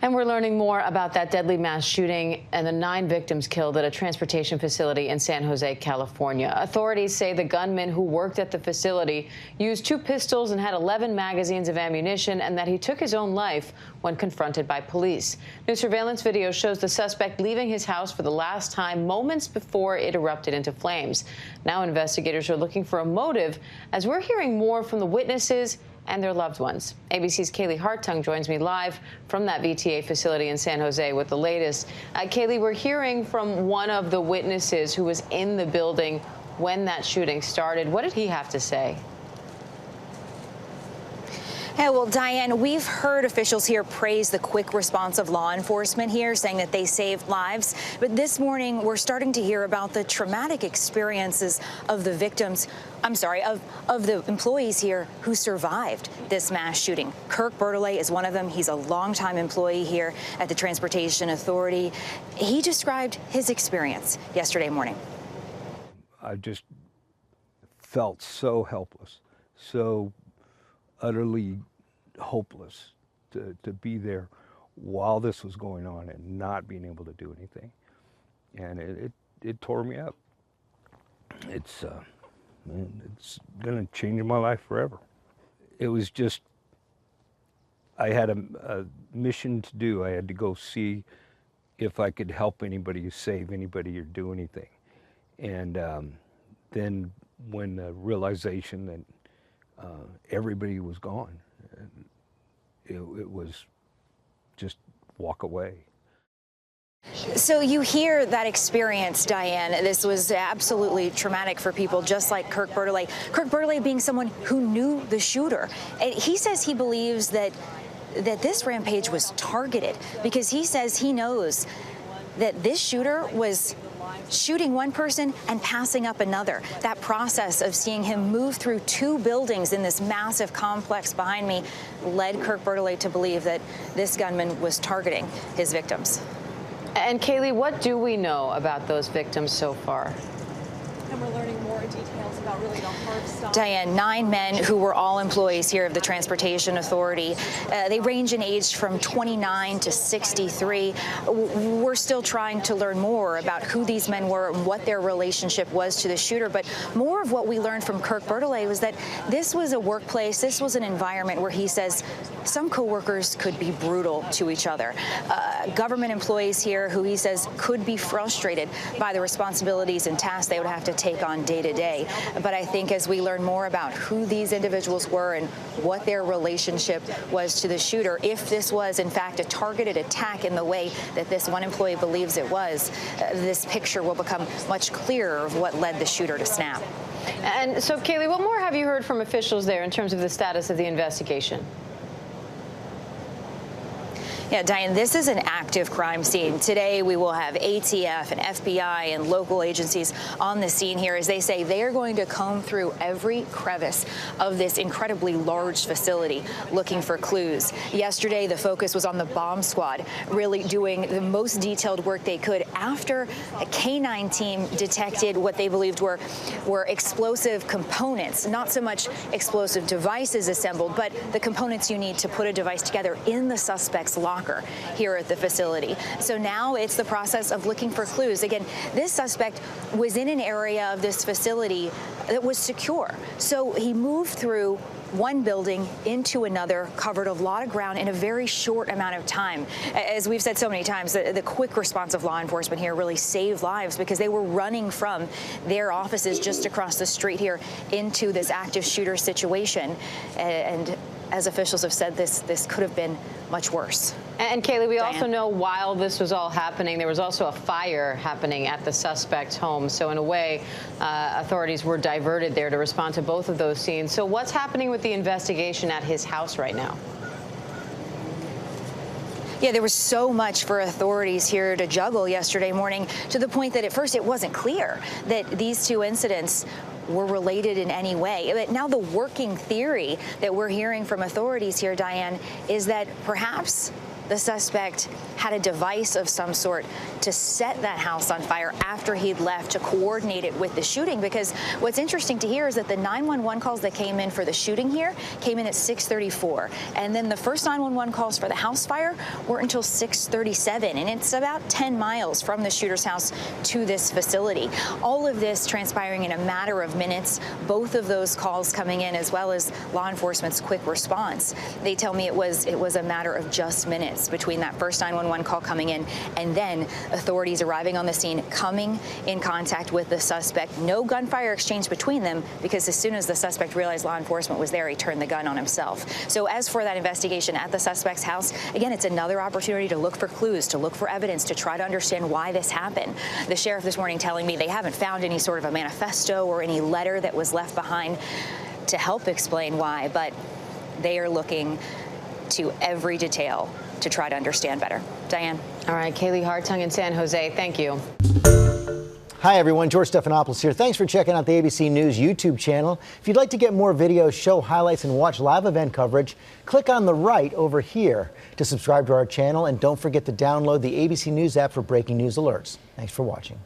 And we're learning more about that deadly mass shooting and the 9 victims killed at a transportation facility in San Jose, California. Authorities say the gunman who worked at the facility used 2 pistols and had 11 magazines of ammunition, and that he took his own life when confronted by police. New surveillance video shows the suspect leaving his house for the last time moments before it erupted into flames. Now investigators are looking for a motive, as we're hearing more from the witnesses and their loved ones. ABC's Kaylee Hartung joins me live from that VTA facility in San Jose with the latest. Kaylee, we're hearing from one of the witnesses who was in the building when that shooting started. What did he have to say? Yeah, well, Diane, we've heard officials here praise the quick response of law enforcement here, saying that they saved lives. But this morning, we're starting to hear about the traumatic experiences of the victims, of the employees here who survived this mass shooting. Kirk Bertolet is one of them. He's a longtime employee here at the Transportation Authority. He described his experience yesterday morning. I just felt so helpless, so utterly hopeless to be there while this was going on and not being able to do anything. And it tore me up. It's gonna change my life forever. It was just, I had a mission to do. I had to go see if I could help anybody, save anybody, or do anything. And then when the realization that everybody was gone, it was just walk away. So you hear that experience, Diane. This was absolutely traumatic for people just like Kirk Bertolet. Kirk Bertolet being someone who knew the shooter. And he says he believes that this rampage was targeted because he says he knows that this shooter was shooting one person and passing up another. That process of seeing him move through 2 buildings in this massive complex behind me led Kirk Bertolet to believe that this gunman was targeting his victims. And Kaylee, what do we know about those victims so far? And we're learning more details about really the hard stuff. Diane, 9 men who were all employees here of the Transportation Authority. They range in age from 29 to 63. We're still trying to learn more about who these men were and what their relationship was to the shooter. But more of what we learned from Kirk Bertolet was that this was a workplace, this was an environment where he says some coworkers could be brutal to each other. Government employees here who he says could be frustrated by the responsibilities and tasks they would have to take on day to day. But I think as we learn more about who these individuals were and what their relationship was to the shooter, if this was in fact a targeted attack in the way that this one employee believes it was, this picture will become much clearer of what led the shooter to snap. And so, Kaylee, what more have you heard from officials there in terms of the status of the investigation? Yeah, Diane, this is an active crime scene. Today, we will have ATF and FBI and local agencies on the scene here as they say they are going to comb through every crevice of this incredibly large facility looking for clues. Yesterday, the focus was on the bomb squad, really doing the most detailed work they could after a K-9 team detected what they believed were explosive components, not so much explosive devices assembled, but the components you need to put a device together in the suspect's locker here at the facility. So now it's the process of looking for clues. Again, this suspect was in an area of this facility that was secure. So he moved through one building into another, covered a lot of ground in a very short amount of time. As we've said so many times, the quick response of law enforcement here really saved lives because they were running from their offices just across the street here into this active shooter situation. And as officials have said, this could have been much worse. And Kaylee, we Diane. also know while this was all happening, there was also a fire happening at the suspect's home. So in a way, authorities were diverted there to respond to both of those scenes. So what's happening with the investigation at his house right now? Yeah, there was so much for authorities here to juggle yesterday morning, to the point that at first it wasn't clear that these 2 incidents were related in any way. But now the working theory that we're hearing from authorities here, Diane, is that perhaps the suspect had a device of some sort to set that house on fire after he'd left to coordinate it with the shooting. Because what's interesting to hear is that the 911 calls that came in for the shooting here came in at 6:34. And then the first 911 calls for the house fire weren't until 6:37. And it's about 10 miles from the shooter's house to this facility. All of this transpiring in a matter of minutes, both of those calls coming in as well as law enforcement's quick response. They tell me it was a matter of just minutes between that first 911 call coming in and then authorities arriving on the scene, coming in contact with the suspect. No gunfire exchange between them, because as soon as the suspect realized law enforcement was there, he turned the gun on himself. So as for that investigation at the suspect's house, again, it's another opportunity to look for clues, to look for evidence, to try to understand why this happened. The sheriff this morning telling me they haven't found any sort of a manifesto or any letter that was left behind to help explain why, but they are looking to every detail to try to understand better. Diane. All right, Kaylee Hartung in San Jose, thank you. Hi, everyone. George Stephanopoulos here. Thanks for checking out the ABC News YouTube channel. If you'd like to get more videos, show highlights, and watch live event coverage, click on the right over here to subscribe to our channel. And don't forget to download the ABC News app for breaking news alerts. Thanks for watching.